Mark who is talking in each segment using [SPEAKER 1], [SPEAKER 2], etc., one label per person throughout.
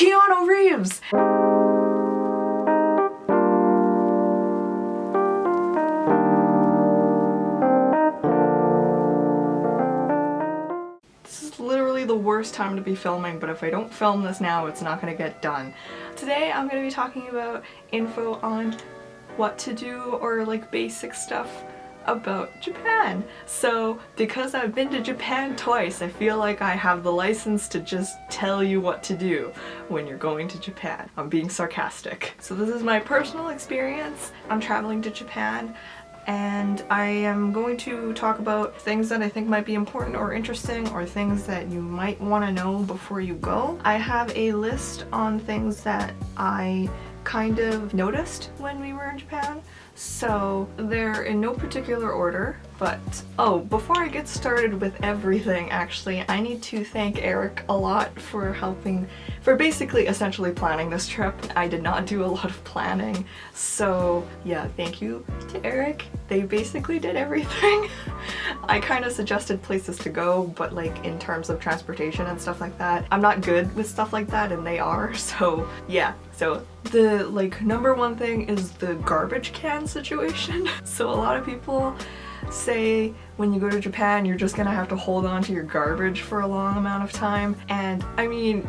[SPEAKER 1] Keanu Reeves! This is literally the worst time to be filming, but if I don't film this now, it's not gonna get done. Today I'm gonna be talking about info on what to do or like basic stuff about Japan. So because I've been to Japan twice, I feel like I have the license to just tell you what to do when you're going to Japan. I'm being sarcastic. So this is my personal experience. I'm traveling to Japan and I am going to talk about things that I think might be important or interesting or things that you might want to know before you go. I have a list on things that I kind of noticed when we were in Japan. So they're in no particular order, but before I get started with everything, actually, I need to thank Eric a lot for helping, for basically essentially planning this trip. I did not do a lot of planning, so yeah, thank you to Eric. They basically did everything. I kind of suggested places to go, but like in terms of transportation and stuff like that, I'm not good with stuff like that and they are, so yeah. So the like number one thing is the garbage can situation. So a lot of people say when you go to Japan you're just gonna have to hold on to your garbage for a long amount of time, and I mean,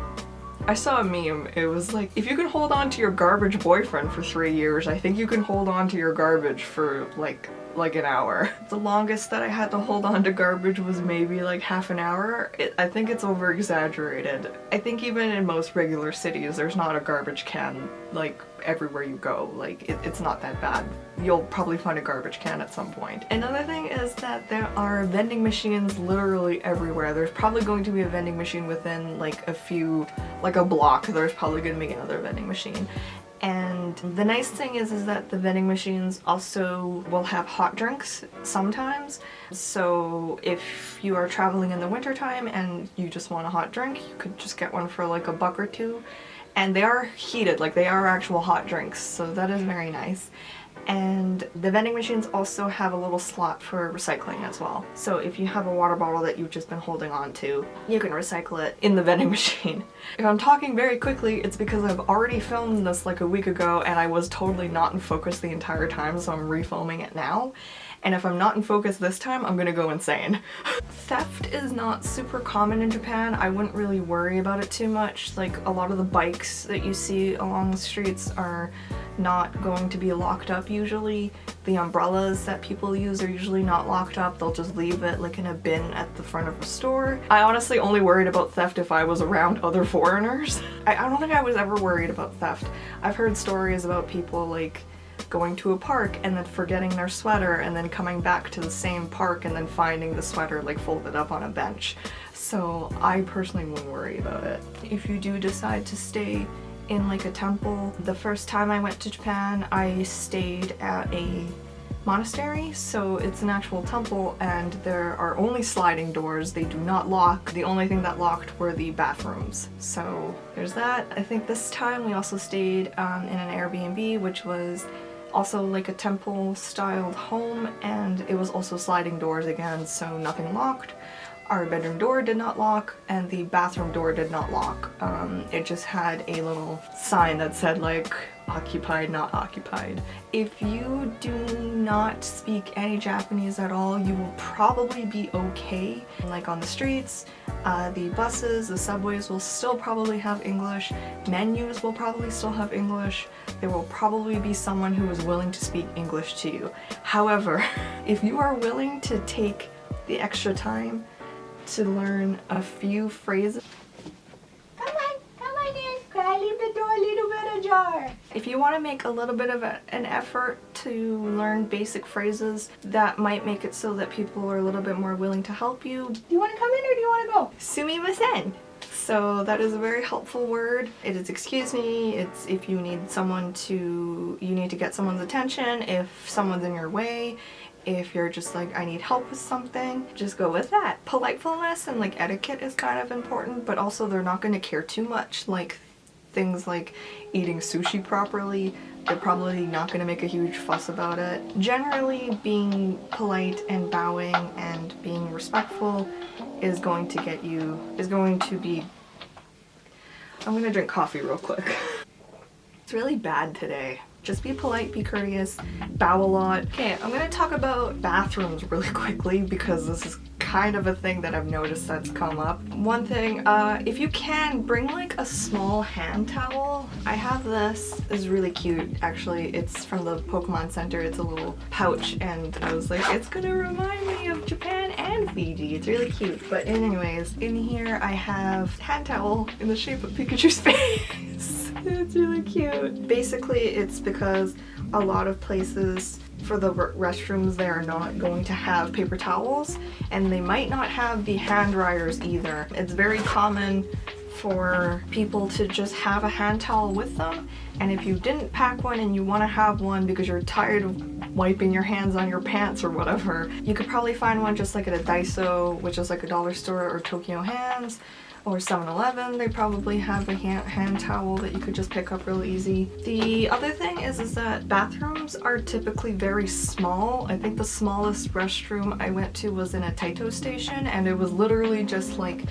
[SPEAKER 1] I saw a meme, it was like, if you can hold on to your garbage boyfriend for 3 years, I think you can hold on to your garbage for like an hour. The longest that I had to hold on to garbage was maybe like half an hour. I think it's over exaggerated. I think even in most regular cities there's not a garbage can like everywhere you go. Like it's not that bad. You'll probably find a garbage can at some point. Another thing is that there are vending machines literally everywhere. There's probably going to be a vending machine within like a block. There's probably going to be another vending machine. And the nice thing is that the vending machines also will have hot drinks sometimes. So if you are traveling in the wintertime and you just want a hot drink, you could just get one for like $1 or $2. And they are heated, like they are actual hot drinks, so that is very nice. And the vending machines also have a little slot for recycling as well. So if you have a water bottle that you've just been holding on to, you can recycle it in the vending machine. If I'm talking very quickly, it's because I've already filmed this like a week ago and I was totally not in focus the entire time, so I'm refilming it now. And if I'm not in focus this time, I'm gonna go insane. Theft is not super common in Japan. I wouldn't really worry about it too much. Like a lot of the bikes that you see along the streets are not going to be locked up usually. The umbrellas that people use are usually not locked up. They'll just leave it like in a bin at the front of a store. I honestly only worried about theft if I was around other foreigners. I don't think I was ever worried about theft. I've heard stories about people like going to a park and then forgetting their sweater and then coming back to the same park and then finding the sweater like folded up on a bench. So I personally wouldn't worry about it. If you do decide to stay in like a temple, the first time I went to Japan I stayed at a monastery, so it's an actual temple and there are only sliding doors. They do not lock. The only thing that locked were the bathrooms. So there's that. I think this time we also stayed in an Airbnb, which was also like a temple styled home, and it was also sliding doors again, so nothing locked. Our bedroom door did not lock and the bathroom door did not lock. It just had a little sign that said like occupied, not occupied. If you do not speak any Japanese at all, you will probably be okay. Like on the streets, the buses, the subways will still probably have English. Menus will probably still have English. There will probably be someone who is willing to speak English to you. However, if you are willing to take the extra time to learn a few phrases. Come on in. Can I leave the door a little bit ajar? If you want to make a little bit of an effort to learn basic phrases, that might make it so that people are a little bit more willing to help you. Do you want to come in or do you want to go? Sumimasen. So that is a very helpful word. It is excuse me. It's if you need you need to get someone's attention, if someone's in your way. If you're just like, I need help with something, just go with that. Politefulness and like etiquette is kind of important, but also they're not going to care too much. Like things like eating sushi properly, they're probably not going to make a huge fuss about it. Generally, being polite and bowing and being respectful is going to be I'm gonna drink coffee real quick. It's really bad today. Just be polite, be courteous, bow a lot. Okay, I'm gonna talk about bathrooms really quickly because this is kind of a thing that I've noticed that's come up. One thing, if you can, bring like a small hand towel. I have this. It's really cute, actually. It's from the Pokemon Center. It's a little pouch, and I was like, it's gonna remind me of Japan and Fiji. It's really cute. But anyways, in here I have a hand towel in the shape of Pikachu's face. It's really cute. Basically, it's because a lot of places for the restrooms, they are not going to have paper towels, and they might not have the hand dryers either. It's very common for people to just have a hand towel with them, and if you didn't pack one and you want to have one because you're tired of wiping your hands on your pants or whatever, you could probably find one just like at a Daiso, which is like a dollar store, or Tokyo Hands, or 7-Eleven. They probably have a hand towel that you could just pick up real easy. The other thing is that bathrooms are typically very small. I think the smallest restroom I went to was in a Taito station, and it was literally just like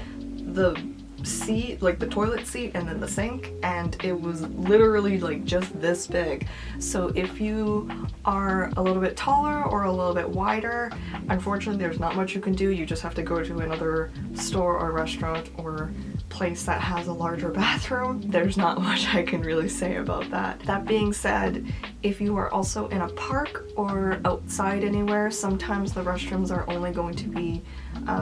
[SPEAKER 1] the seat, like the toilet seat, and then the sink, and it was literally like just this big. So if you are a little bit taller or a little bit wider, unfortunately there's not much you can do. You just have to go to another store or restaurant or place that has a larger bathroom. There's not much I can really say about that. That being said, if you are also in a park or outside anywhere, sometimes the restrooms are only going to be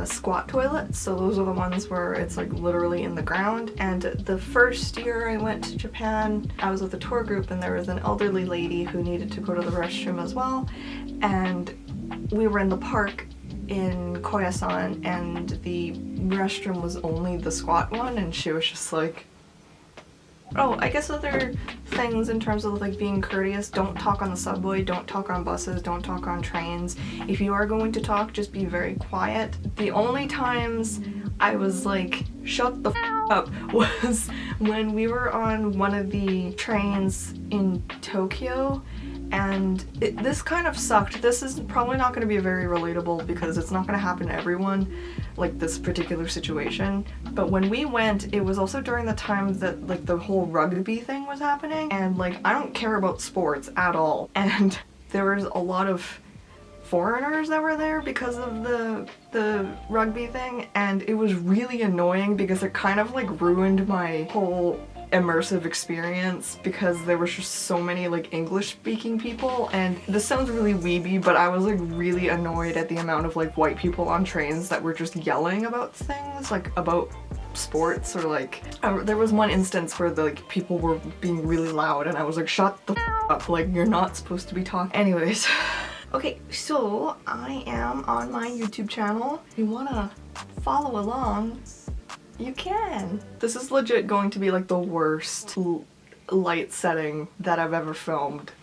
[SPEAKER 1] squat toilets. So those are the ones where it's like literally in the ground. And the first year I went to Japan, I was with a tour group, and there was an elderly lady who needed to go to the restroom as well. And we were in the park in Koyasan, and the restroom was only the squat one, and she was just like, oh, I guess other things in terms of like being courteous: don't talk on the subway, don't talk on buses, don't talk on trains. If you are going to talk, just be very quiet. The only times I was like, shut the f up, was when we were on one of the trains in Tokyo. And this kind of sucked. This is probably not going to be very relatable because it's not going to happen to everyone, like this particular situation. But when we went, it was also during the time that like the whole rugby thing was happening, and like I don't care about sports at all. And there was a lot of foreigners that were there because of the rugby thing, and it was really annoying because it kind of like ruined my whole immersive experience because there was just so many like English speaking people. And this sounds really weeby, but I was like really annoyed at the amount of like white people on trains that were just yelling about things, like about sports, or like there was one instance where the like people were being really loud, and I was like, shut the f up, like you're not supposed to be talking. Anyways. Okay, so I am on my YouTube channel. If you wanna follow along, you can. This is legit going to be like the worst light setting that I've ever filmed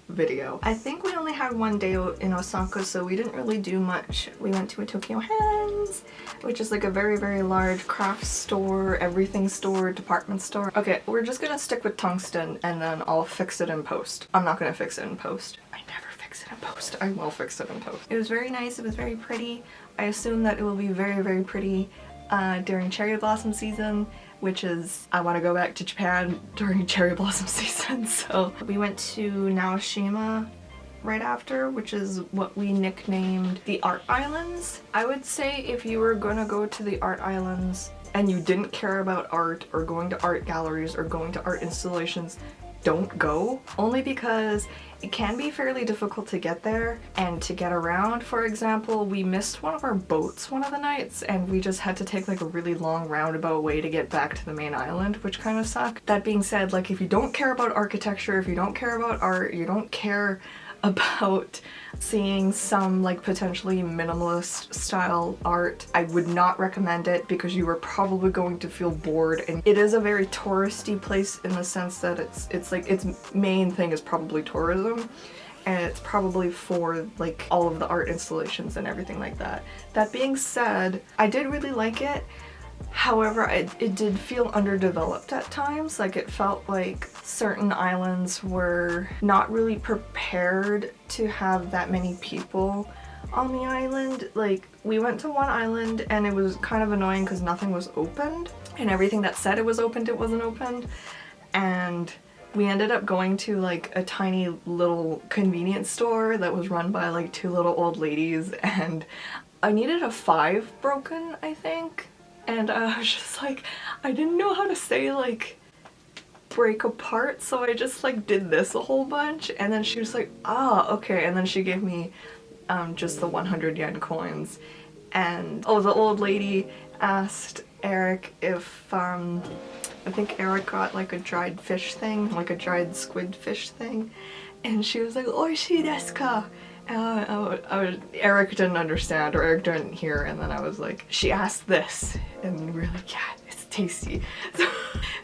[SPEAKER 1] video. I think we only had one day in Osaka, so we didn't really do much. We went to a Tokyo Hands, which is like a very, very large craft store, everything store, department store. Okay, we're just gonna stick with tungsten, and then I'll fix it in post. I'm not gonna fix it in post. I never fix it in post. I will fix it in post. It was very nice. It was very pretty. I assume that it will be very, very pretty during cherry blossom season, which is, I want to go back to Japan during cherry blossom season. So we went to Naoshima right after, which is what we nicknamed the Art Islands. I would say if you were gonna go to the Art Islands and you didn't care about art or going to art galleries or going to art installations, don't go. Only because it can be fairly difficult to get there and to get around. For example, we missed one of our boats one of the nights, and we just had to take like a really long roundabout way to get back to the main island, which kind of sucked. That being said, like if you don't care about architecture, if you don't care about art, you don't care about seeing some like potentially minimalist style art, I would not recommend it because you are probably going to feel bored. And it is a very touristy place in the sense that it's like its main thing is probably tourism, and it's probably for like all of the art installations and everything like that. That being said, I did really like it. However, it did feel underdeveloped at times. Like it felt like certain islands were not really prepared to have that many people on the island. Like, we went to one island and it was kind of annoying because nothing was opened, and everything that said it was opened, it wasn't opened. And we ended up going to like a tiny little convenience store that was run by like two little old ladies, and I needed a 5 broken, I think. And I was just like, I didn't know how to say like break apart, so I just like did this a whole bunch, and then she was like, ah, okay, and then she gave me just the 100 yen coins. And oh, the old lady asked Eric if I think Eric got like a dried fish thing, like a dried squid fish thing, and she was like, oishii desu ka? Eric didn't understand, or Eric didn't hear, and then I was like, she asked this, and we were like, yeah, it's tasty. So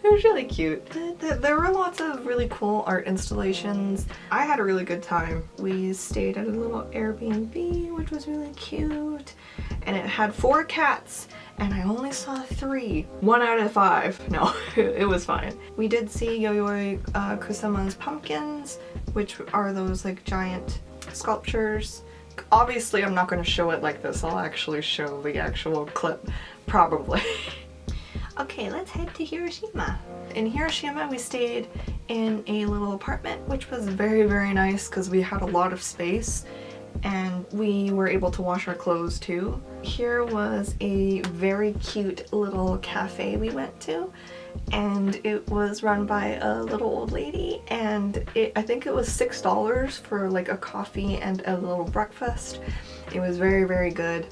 [SPEAKER 1] it was really cute. There were lots of really cool art installations. I had a really good time. We stayed at a little Airbnb, which was really cute, and it had 4 cats, and I only saw 3. 1 out of 5. No, it was fine. We did see Yayoi Kusama's pumpkins, which are those like giant sculptures. Obviously I'm not going to show it like this, I'll actually show the actual clip, probably. Okay, let's head to Hiroshima. In Hiroshima we stayed in a little apartment, which was very, very nice because we had a lot of space and we were able to wash our clothes too. Here was a very cute little cafe we went to, and it was run by a little old lady, and I think it was $6 for like a coffee and a little breakfast. It was very, very good.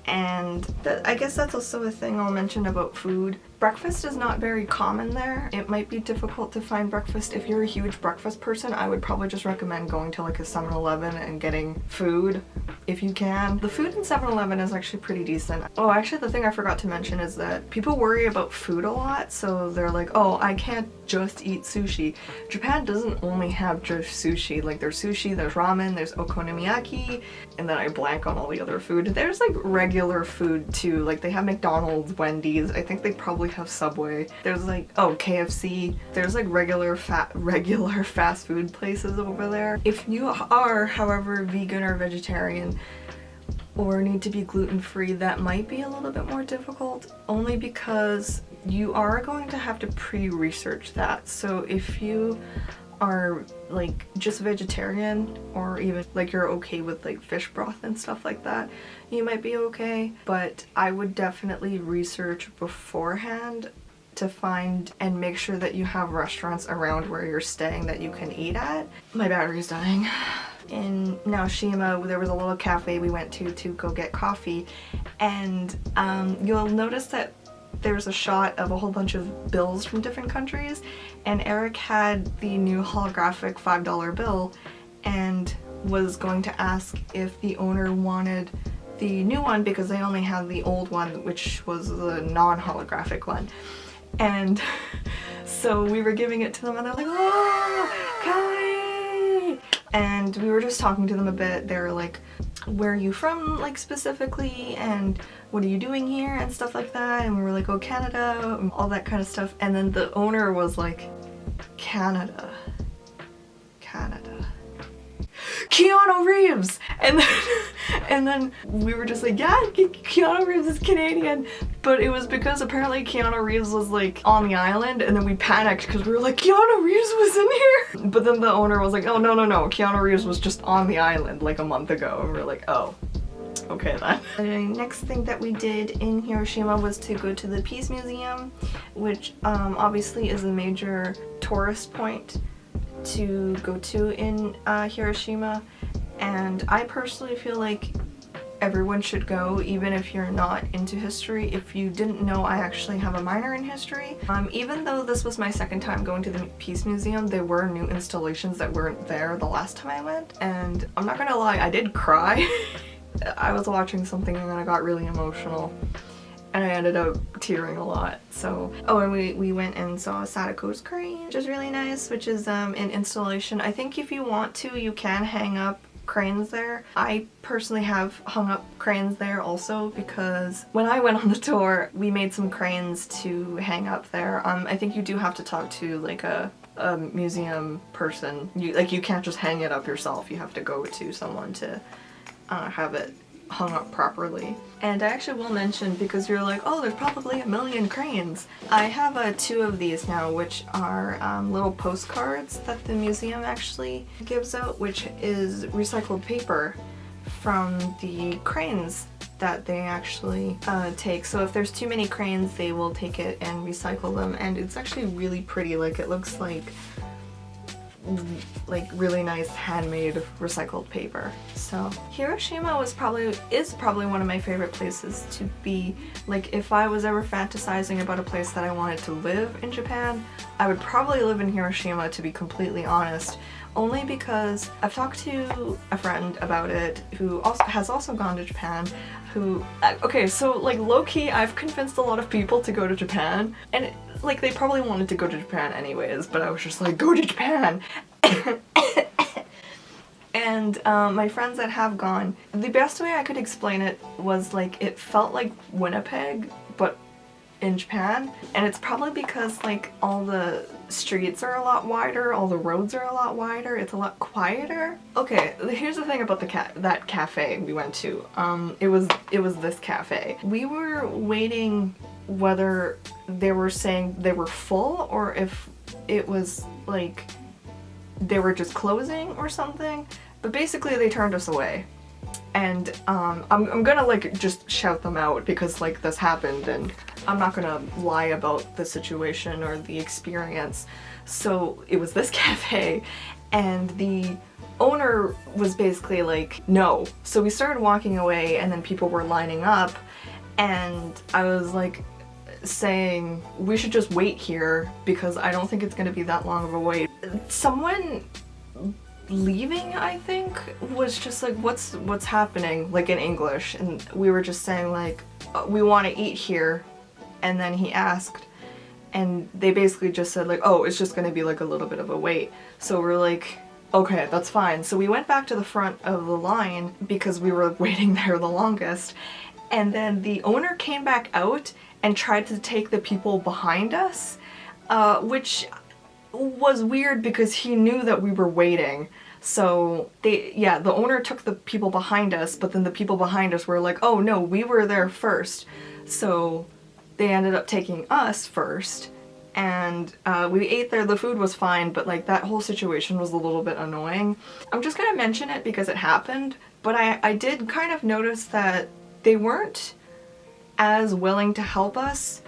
[SPEAKER 1] And I guess that's also a thing I'll mention about food. Breakfast is not very common there. It might be difficult to find breakfast. If you're a huge breakfast person, I would probably just recommend going to like a 7-Eleven and getting food if you can. The food in 7-Eleven is actually pretty decent. Oh, actually the thing I forgot to mention is that people worry about food a lot, so they're like, oh, I can't just eat sushi. Japan doesn't only have just sushi. Like, there's sushi, there's ramen, there's okonomiyaki, and then I blank on all the other food. There's like regular food too. Like, they have McDonald's, Wendy's, I think they probably have Subway. There's like, oh, KFC. There's like regular fast food places over there. If you are, however, vegan or vegetarian or need to be gluten-free, that might be a little bit more difficult, only because you are going to have to pre-research that. So if you are like just vegetarian, or even like you're okay with like fish broth and stuff like that, you might be okay, but I would definitely research beforehand to find and make sure that you have restaurants around where you're staying that you can eat at. My battery's dying. In Naoshima, there was a little cafe we went to go get coffee, and you'll notice that there's a shot of a whole bunch of bills from different countries, and Eric had the new holographic $5 bill and was going to ask if the owner wanted the new one because they only had the old one, which was the non-holographic one. And so we were giving it to them and they're like, oh, kawaii! And we were just talking to them a bit. They were like, where are you from, like, specifically, and what are you doing here, and stuff like that, and we were like, oh, Canada, and all that kind of stuff. And then the owner was like, Canada. Keanu Reeves! And then we were just like, yeah, Keanu Reeves is Canadian. But it was because apparently Keanu Reeves was like on the island, and then we panicked because we were like, Keanu Reeves was in here! But then the owner was like, oh, no, Keanu Reeves was just on the island like a month ago. And we were like, oh, okay then. The next thing that we did in Hiroshima was to go to the Peace Museum, which obviously is a major tourist point to go to in Hiroshima, and I personally feel like everyone should go, even if you're not into history. If you didn't know, I actually have a minor in history. Even though this was my second time going to the Peace Museum, there were new installations that weren't there the last time I went, and I'm not gonna lie, I did cry. I was watching something and then I got really emotional, and I ended up tearing a lot. So, oh, and we went and saw Sadako's crane, which is really nice, which is an installation. I think if you want to, you can hang up cranes there. I personally have hung up cranes there also, because when I went on the tour, we made some cranes to hang up there. I think you do have to talk to like a museum person. You can't just hang it up yourself. You have to go to someone to have it hung up properly. And I actually will mention, because you're like, oh, there's probably a million cranes. I have two of these now, which are little postcards that the museum actually gives out, which is recycled paper from the cranes that they actually take. So if there's too many cranes, they will take it and recycle them, and it's actually really pretty. Like, it looks like really nice handmade recycled paper. So Hiroshima is probably one of my favorite places to be. Like, if I was ever fantasizing about a place that I wanted to live in Japan, I would probably live in Hiroshima, to be completely honest. Only because I've talked to a friend about it who has also gone to Japan, who, okay, so like low-key I've convinced a lot of people to go to Japan, and like they probably wanted to go to Japan anyways, but I was just like, go to Japan! And my friends that have gone, the best way I could explain it was like, it felt like Winnipeg, but in Japan. And it's probably because like all the streets are a lot wider, all the roads are a lot wider, it's a lot quieter. Okay, here's the thing about that cafe we went to. It was this cafe. We were waiting whether they were saying they were full or if it was like they were just closing or something, but basically they turned us away. And I'm gonna like just shout them out because like this happened, and I'm not gonna lie about the situation or the experience. So it was this cafe, and the owner was basically like, no. So we started walking away, and then people were lining up, and I was like saying we should just wait here because I don't think it's gonna be that long of a wait. Someone leaving, I think, was just like, what's happening, like in English, and we were just saying like, we want to eat here, and then he asked, and they basically just said like, oh, it's just gonna be like a little bit of a wait. So we're like, okay, that's fine. So we went back to the front of the line because we were waiting there the longest, and then the owner came back out and tried to take the people behind us, which was weird because he knew that we were waiting. So the owner took the people behind us, but then the people behind us were like, oh no, we were there first. So they ended up taking us first, and we ate there. The food was fine, but like that whole situation was a little bit annoying. I'm just gonna mention it because it happened, but I did kind of notice that they weren't as willing to help us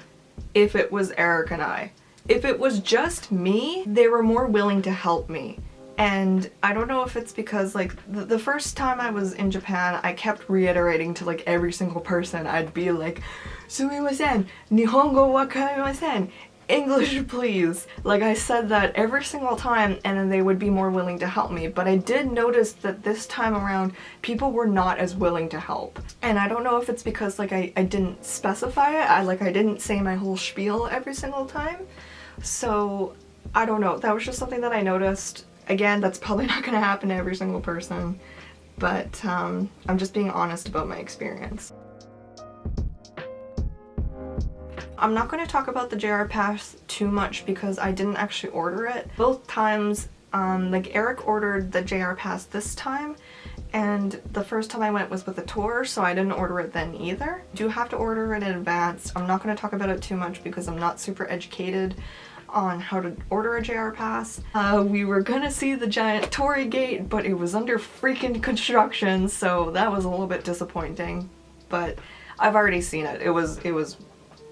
[SPEAKER 1] if it was Eric and I. If it was just me, they were more willing to help me. And I don't know if it's because like the first time I was in Japan, I kept reiterating to like every single person. I'd be like, sumimasen, nihongo wa karimasen, English please. Like I said that every single time, and then they would be more willing to help me. But I did notice that this time around, people were not as willing to help. And I don't know if it's because like I didn't specify it. I didn't say my whole spiel every single time. So I don't know, that was just something that I noticed. Again, that's probably not gonna happen to every single person, but I'm just being honest about my experience. I'm not gonna talk about the JR Pass too much because I didn't actually order it. Both times, like Eric ordered the JR Pass this time, and the first time I went was with a tour, so I didn't order it then either. You do have to order it in advance. I'm not going to talk about it too much because I'm not super educated on how to order a JR Pass. We were gonna see the giant Torii Gate, but it was under freaking construction, so that was a little bit disappointing. But I've already seen it.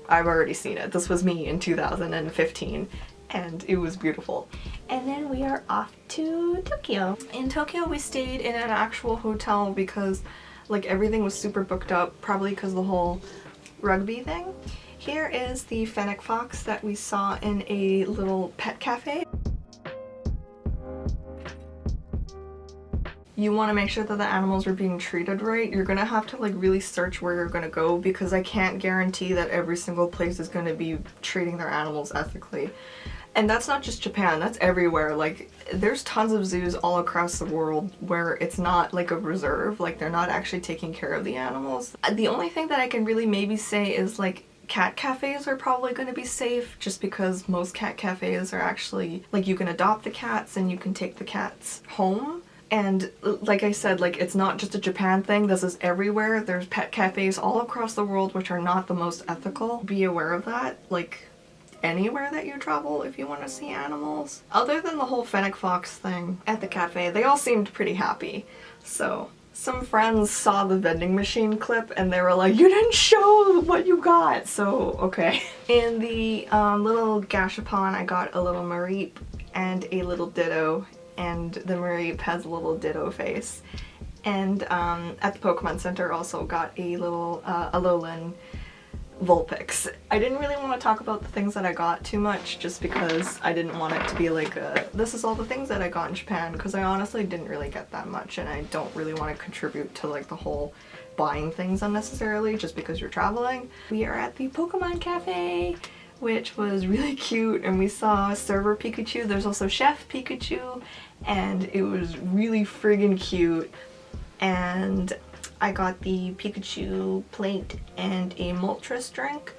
[SPEAKER 1] I've already seen it. This was me in 2015. And it was beautiful. And then we are off to Tokyo. In Tokyo we stayed in an actual hotel because like everything was super booked up, probably because the whole rugby thing. Here is the fennec fox that we saw in a little pet cafe. You want to make sure that the animals are being treated right. You're gonna have to like really search where you're gonna go because I can't guarantee that every single place is gonna be treating their animals ethically. And that's not just Japan, that's everywhere. Like, there's tons of zoos all across the world where it's not like a reserve, like they're not actually taking care of the animals. The only thing that I can really maybe say is like cat cafes are probably going to be safe just because most cat cafes are actually like you can adopt the cats and you can take the cats home And like I said, like, it's not just a Japan thing, this is everywhere. There's pet cafes all across the world which are not the most ethical. Be aware of that, like, anywhere that you travel if you want to see animals. Other than the whole fennec fox thing at the cafe, they all seemed pretty happy. So some friends saw the vending machine clip and they were like, you didn't show what you got! So, okay. In the little gashapon, I got a little Mareep and a little Ditto, and the Mareep has a little Ditto face. And at the Pokemon Center also got a little Alolan Vulpix. I didn't really want to talk about the things that I got too much just because I didn't want it to be like this is all the things that I got in Japan, because I honestly didn't really get that much and I don't really want to contribute to like the whole buying things unnecessarily just because you're traveling. We are at the Pokemon Cafe, which was really cute, and we saw Server Pikachu. There's also Chef Pikachu, and it was really friggin' cute. And I got the Pikachu plate and a Moltres drink,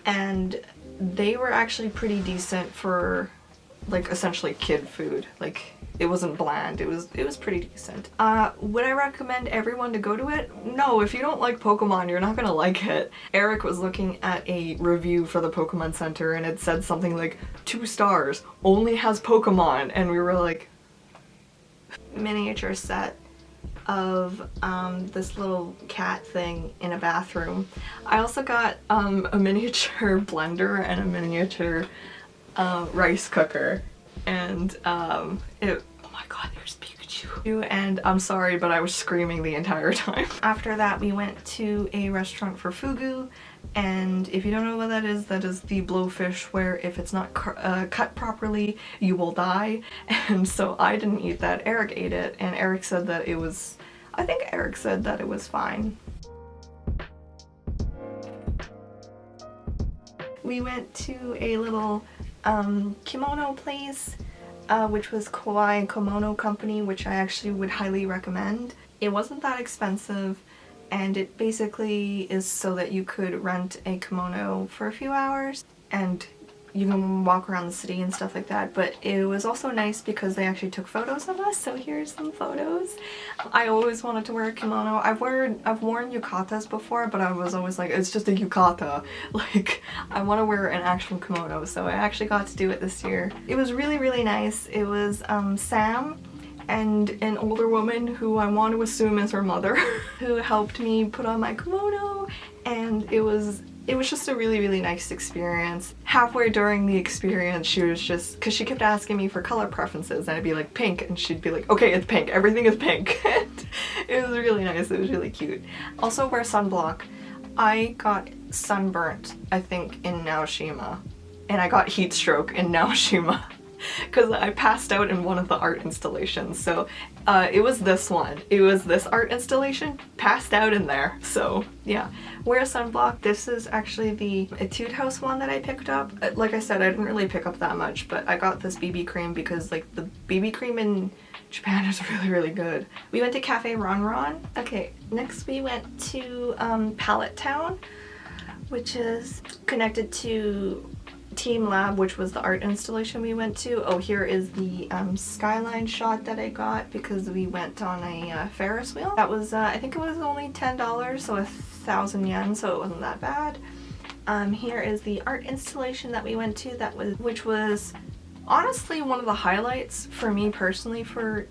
[SPEAKER 1] and they were actually pretty decent for like essentially kid food. Like, it wasn't bland, it was pretty decent. Would I recommend everyone to go to it? No, if you don't like Pokemon, you're not gonna like it. Eric was looking at a review for the Pokemon Center and it said something like 2 stars, only has Pokemon, and we were like, miniature set of this little cat thing in a bathroom. I also got a miniature blender and a miniature rice cooker, and oh my god, there's Pikachu. And I'm sorry, but I was screaming the entire time. After that, we went to a restaurant for fugu, and if you don't know what that is the blowfish where if it's not cut properly, you will die. And so I didn't eat that. Eric ate it, and Eric said that it was, I think Eric said that it was fine. We went to a little kimono place, which was Kawaii Kimono Company, which I actually would highly recommend. It wasn't that expensive, and it basically is so that you could rent a kimono for a few hours and you can walk around the city and stuff like that. But it was also nice because they actually took photos of us, so here's some photos. I always wanted to wear a kimono. I've worn yukatas before, but I was always like, it's just a yukata. Like, I want to wear an actual kimono, so I actually got to do it this year. It was really, really nice. It was Sam and an older woman who I want to assume is her mother who helped me put on my kimono, and it was just a really, really nice experience. Halfway during the experience, she was just, because she kept asking me for color preferences, and I'd be like, pink, and she'd be like, okay, it's pink, everything is pink. It was really nice, it was really cute. Also wear sunblock. I got sunburnt, I think, in Naoshima, and I got heat stroke in Naoshima because I passed out in one of the art installations. So it was this one. It was this art installation, passed out in there. So yeah, wear sunblock. This is actually the Etude House one that I picked up. Like I said, I didn't really pick up that much, but I got this BB cream because like the BB cream in Japan is really, really good. We went to Cafe Ron Ron. Okay, next we went to Palette Town, which is connected to Team Lab, which was the art installation we went to. Oh, here is the skyline shot that I got because we went on a Ferris wheel. That was, I think it was only $10, so 1,000 yen, so it wasn't that bad. Here is the art installation that we went to, which was honestly one of the highlights for me personally for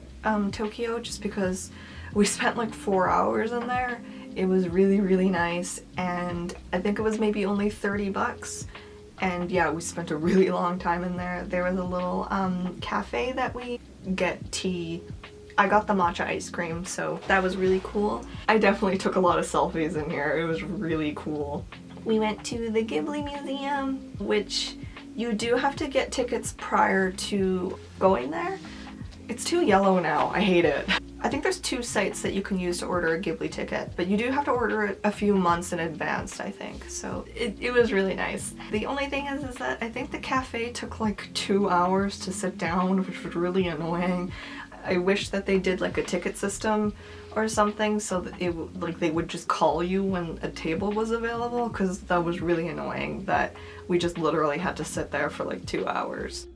[SPEAKER 1] Tokyo, just because we spent like 4 hours in there. It was really, really nice, and I think it was maybe only 30 bucks. And yeah, we spent a really long time in there. There was a little cafe that we get tea. I got the matcha ice cream, so that was really cool. I definitely took a lot of selfies in here. It was really cool. We went to the Ghibli Museum, which you do have to get tickets prior to going there. It's too yellow now. I hate it. I think there's 2 sites that you can use to order a Ghibli ticket, but you do have to order it a few months in advance, I think. So it was really nice. The only thing is that I think the cafe took like 2 hours to sit down, which was really annoying. I wish that they did like a ticket system or something so that they would just call you when a table was available, because that was really annoying that we just literally had to sit there for like 2 hours.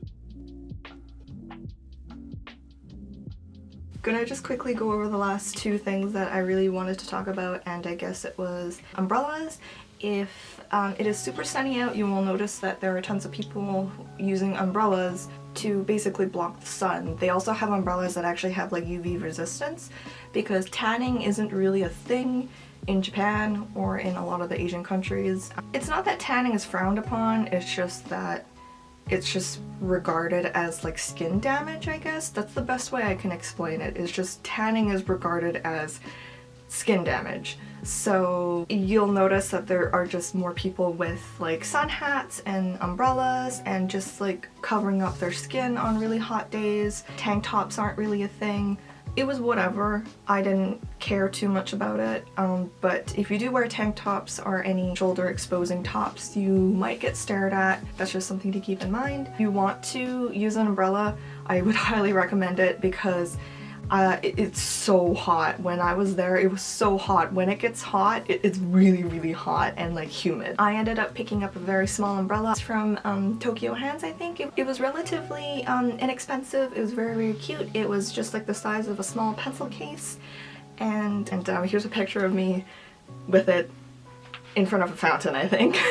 [SPEAKER 1] gonna just quickly go over the last two things that I really wanted to talk about, and I guess it was umbrellas. If it is super sunny out, you will notice that there are tons of people using umbrellas to basically block the sun. They also have umbrellas that actually have like UV resistance, because tanning isn't really a thing in Japan or in a lot of the Asian countries. It's not that tanning is frowned upon, it's just that it's just regarded as like skin damage, I guess. That's the best way I can explain it. It's just tanning is regarded as skin damage. So you'll notice that there are just more people with like sun hats and umbrellas and just like covering up their skin on really hot days. Tank tops aren't really a thing. It was whatever. I didn't care too much about it, but if you do wear tank tops or any shoulder exposing tops, you might get stared at. That's just something to keep in mind. If you want to use an umbrella, I would highly recommend it, because it's so hot. When I was there, it was so hot. When it gets hot, it's really, really hot and like humid. I ended up picking up a very small umbrella from Tokyo Hands, I think. It was relatively inexpensive. It was very, very cute. It was just like the size of a small pencil case. And here's a picture of me with it in front of a fountain, I think.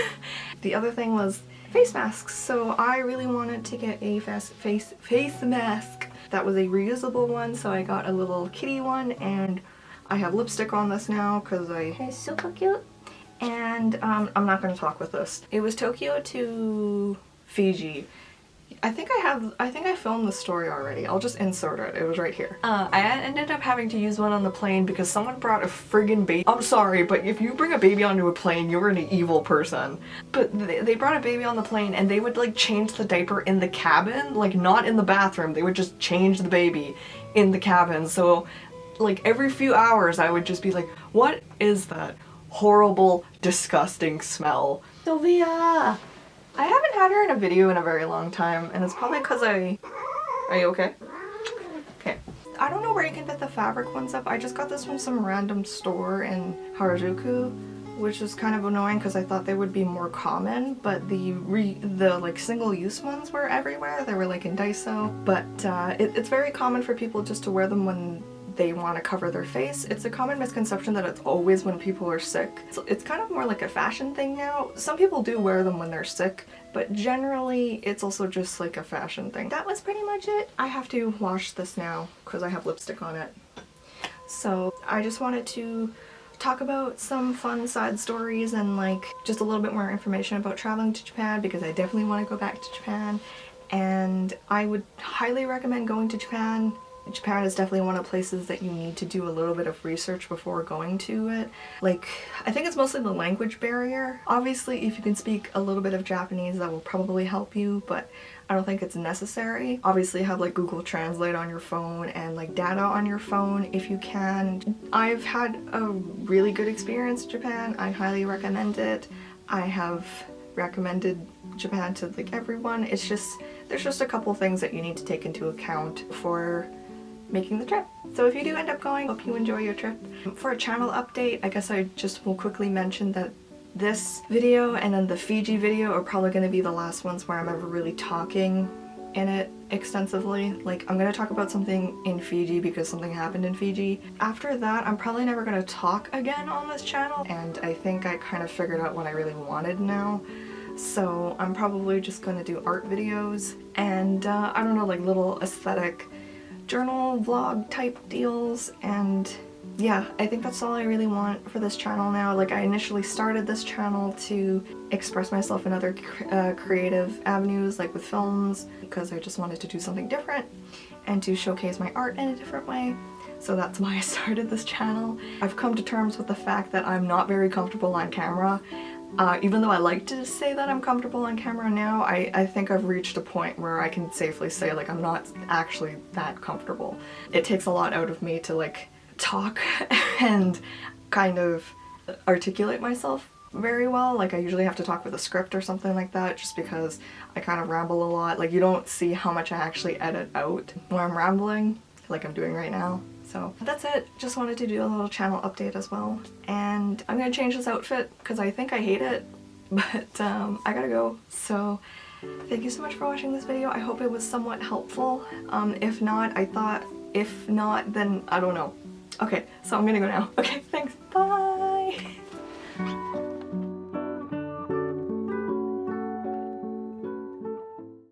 [SPEAKER 1] The other thing was face masks. So I really wanted to get a face mask that was a reusable one, so I got a little kitty one, and I have lipstick on this now because it's super cute. And I'm not going to talk with this. It was Tokyo to Fiji. I think I filmed the story already. I'll just insert it. It was right here. I ended up having to use one on the plane because someone brought a friggin' baby. I'm sorry, but if you bring a baby onto a plane, you're an evil person. But they brought a baby on the plane, and they would like change the diaper in the cabin, like not in the bathroom. They would just change the baby in the cabin. So like every few hours I would just be like, what is that horrible, disgusting smell? Sylvia! I haven't had her in a video in a very long time, and it's probably because Are you okay? Okay. I don't know where you can pick the fabric ones up. I just got this from some random store in Harajuku, which is kind of annoying because I thought they would be more common, but the like single-use ones were everywhere. They were like in Daiso, but it's very common for people just to wear them when they want to cover their face. It's a common misconception that it's always when people are sick. So it's kind of more like a fashion thing now. Some people do wear them when they're sick, but generally it's also just like a fashion thing. That was pretty much it. I have to wash this now because I have lipstick on it. So I just wanted to talk about some fun side stories and like just a little bit more information about traveling to Japan, because I definitely want to go back to Japan, and I would highly recommend going to Japan. Japan is definitely one of the places that you need to do a little bit of research before going to it. Like, I think it's mostly the language barrier. Obviously, if you can speak a little bit of Japanese, that will probably help you, but I don't think it's necessary. Obviously, have like Google Translate on your phone and like data on your phone if you can. I've had a really good experience in Japan. I highly recommend it. I have recommended Japan to like everyone. It's just, there's just a couple things that you need to take into account for making the trip. So if you do end up going, hope you enjoy your trip. For a channel update, I guess I just will quickly mention that this video and then the Fiji video are probably going to be the last ones where I'm ever really talking in it extensively. Like, I'm going to talk about something in Fiji because something happened in Fiji. After that, I'm probably never going to talk again on this channel, and I think I kind of figured out what I really wanted now. So I'm probably just going to do art videos and I don't know, like little aesthetic journal vlog type deals. And yeah, I think that's all I really want for this channel now. Like, I initially started this channel to express myself in other creative avenues, like with films, because I just wanted to do something different and to showcase my art in a different way. So that's why I started this channel. I've come to terms with the fact that I'm not very comfortable on camera. Even though I like to say that I'm comfortable on camera now, I think I've reached a point where I can safely say like I'm not actually that comfortable. It takes a lot out of me to like talk and kind of articulate myself very well. Like, I usually have to talk with a script or something like that, just because I kind of ramble a lot. Like, you don't see how much I actually edit out when I'm rambling, like I'm doing right now. So that's it. Just wanted to do a little channel update as well. And I'm gonna change this outfit because I think I hate it, but I gotta go. So thank you so much for watching this video. I hope it was somewhat helpful. If not, I thought If not, then I don't know. Okay, so I'm gonna go now. Okay.